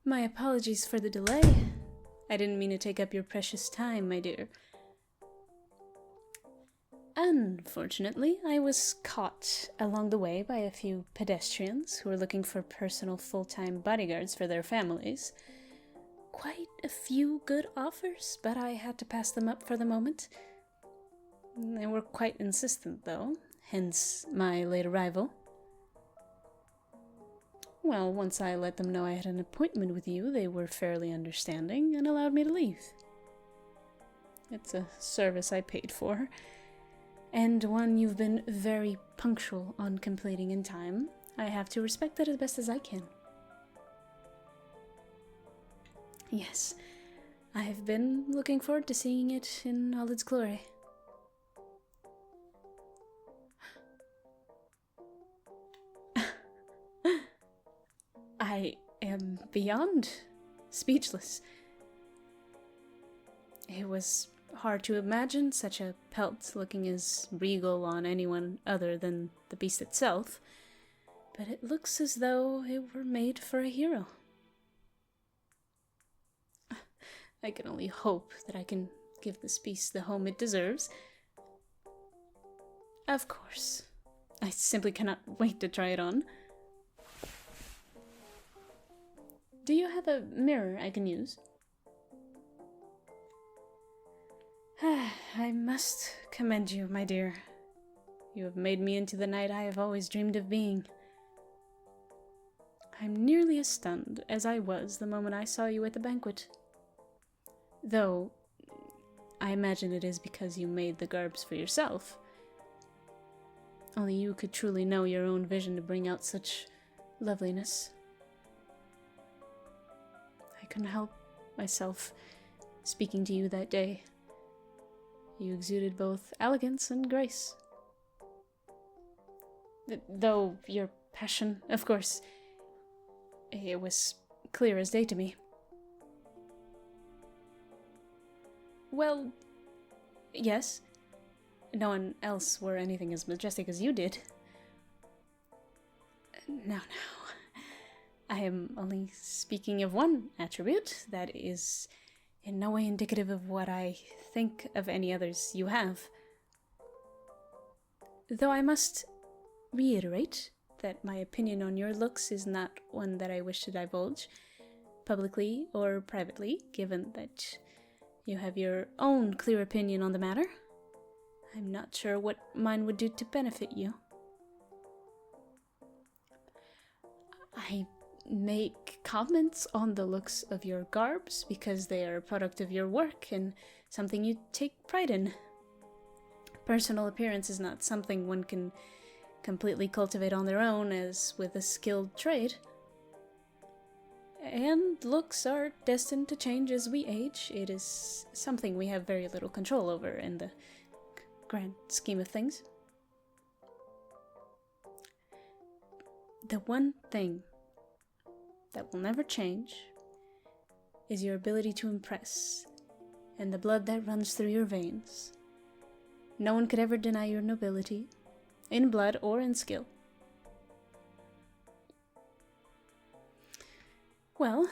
My apologies for the delay. I didn't mean to take up your precious time, my dear. Unfortunately, I was caught along the way by a few pedestrians who were looking for personal full-time bodyguards for their families. Quite a few good offers, but I had to pass them up for the moment. They were quite insistent, though, hence my late arrival. Well, once I let them know I had an appointment with you, they were fairly understanding and allowed me to leave. It's a service I paid for, and one you've been very punctual on completing in time. I have to respect that as best as I can. Yes, I have been looking forward to seeing it in all its glory. I am beyond speechless. It was hard to imagine such a pelt looking as regal on anyone other than the beast itself, but it looks as though it were made for a hero. I can only hope that I can give this beast the home it deserves. Of course. I simply cannot wait to try it on. Do you have a mirror I can use? I must commend you, my dear. You have made me into the knight I have always dreamed of being. I'm nearly as stunned as I was the moment I saw you at the banquet. Though, I imagine it is because you made the garbs for yourself. Only you could truly know your own vision to bring out such loveliness. I couldn't help myself speaking to you that day. You exuded both elegance and grace. Though your passion, of course, it was clear as day to me. Well, yes. No one else wore anything as majestic as you did. No. I am only speaking of one attribute that is in no way indicative of what I think of any others you have. Though I must reiterate that my opinion on your looks is not one that I wish to divulge, publicly or privately, given that you have your own clear opinion on the matter. I'm not sure what mine would do to benefit you. I make comments on the looks of your garbs because they are a product of your work and something you take pride in. Personal appearance is not something one can completely cultivate on their own as with a skilled trade. And looks are destined to change as we age. It is something we have very little control over in the grand scheme of things. The one thing that will never change is your ability to impress and the blood that runs through your veins. No one could ever deny your nobility, in blood or in skill. Well,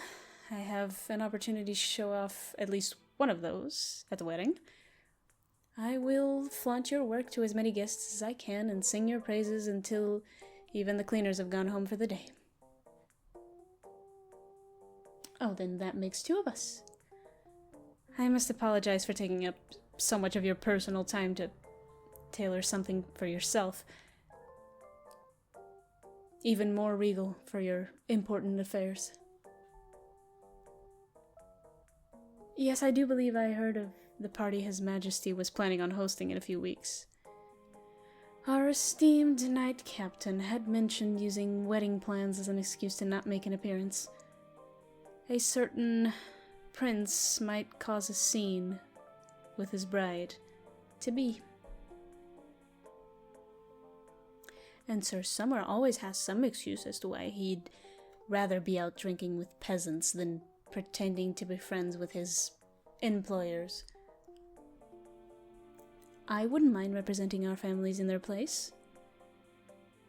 I have an opportunity to show off at least one of those at the wedding. I will flaunt your work to as many guests as I can and sing your praises until even the cleaners have gone home for the day. Oh, then that makes two of us. I must apologize for taking up so much of your personal time to tailor something for yourself. Even more regal for your important affairs. Yes, I do believe I heard of the party His Majesty was planning on hosting in a few weeks. Our esteemed knight captain had mentioned using wedding plans as an excuse to not make an appearance. A certain prince might cause a scene with his bride-to-be. And Sir Summer always has some excuse as to why he'd rather be out drinking with peasants than pretending to be friends with his employers. I wouldn't mind representing our families in their place.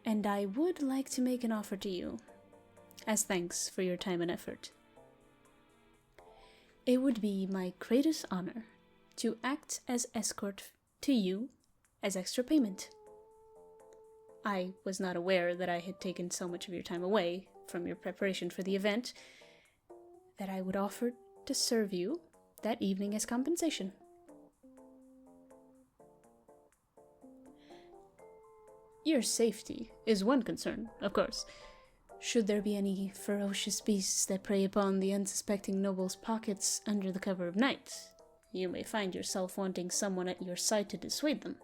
And I would like to make an offer to you, as thanks for your time and effort. It would be my greatest honor to act as escort to you as extra payment. I was not aware that I had taken so much of your time away from your preparation for the event that I would offer to serve you that evening as compensation. Your safety is one concern, of course. Should there be any ferocious beasts that prey upon the unsuspecting noble's pockets under the cover of night, you may find yourself wanting someone at your side to dissuade them.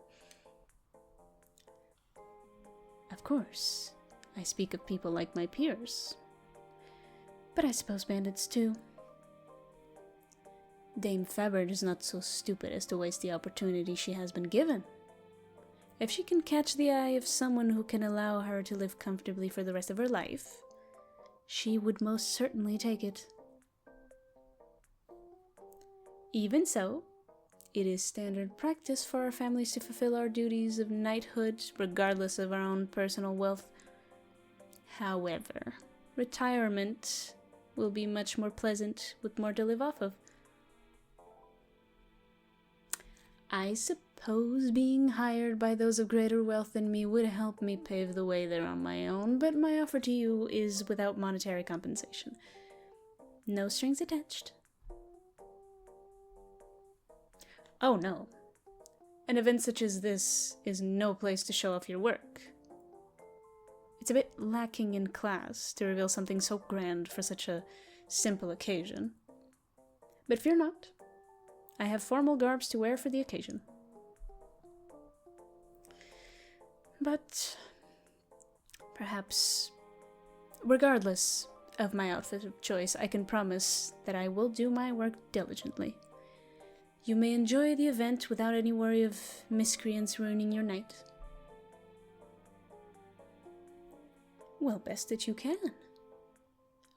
Of course, I speak of people like my peers, but I suppose bandits too. Dame Fabbard is not so stupid as to waste the opportunity she has been given. If she can catch the eye of someone who can allow her to live comfortably for the rest of her life, she would most certainly take it. Even so, it is standard practice for our families to fulfill our duties of knighthood regardless of our own personal wealth. However, retirement will be much more pleasant with more to live off of. I suppose being hired by those of greater wealth than me would help me pave the way there on my own, but my offer to you is without monetary compensation. No strings attached. Oh no. An event such as this is no place to show off your work. It's a bit lacking in class to reveal something so grand for such a simple occasion. But fear not. I have formal garbs to wear for the occasion. But perhaps, regardless of my outfit of choice, I can promise that I will do my work diligently. You may enjoy the event without any worry of miscreants ruining your night. Well, best that you can.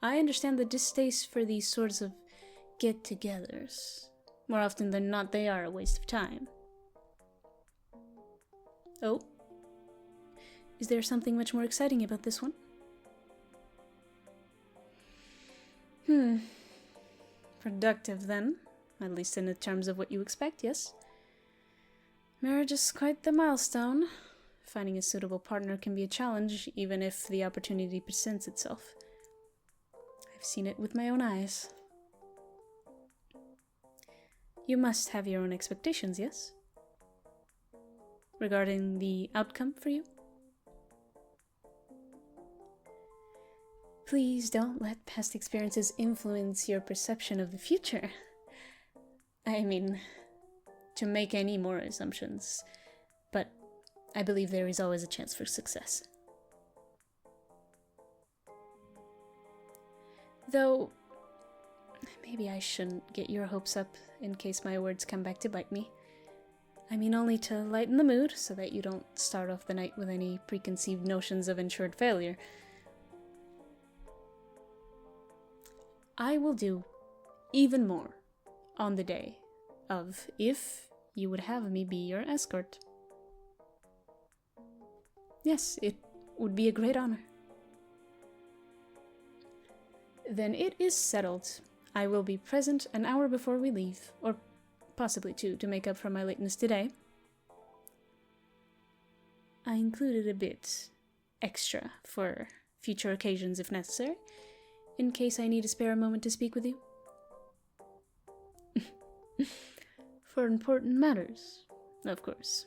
I understand the distaste for these sorts of get-togethers. More often than not, they are a waste of time. Oh? Is there something much more exciting about this one? Productive, then. At least in the terms of what you expect, yes? Marriage is quite the milestone. Finding a suitable partner can be a challenge, even if the opportunity presents itself. I've seen it with my own eyes. You must have your own expectations, yes? Regarding the outcome for you? Please don't let past experiences influence your perception of the future. I mean, to make any more assumptions, but I believe there is always a chance for success. Though, maybe I shouldn't get your hopes up in case my words come back to bite me. I mean only to lighten the mood so that you don't start off the night with any preconceived notions of ensured failure. I will do even more on the day of if you would have me be your escort. Yes, it would be a great honor. Then it is settled. I will be present an hour before we leave, or possibly two to make up for my lateness today. I included a bit extra for future occasions if necessary, in case I need to spare a moment to speak with you. For important matters, of course.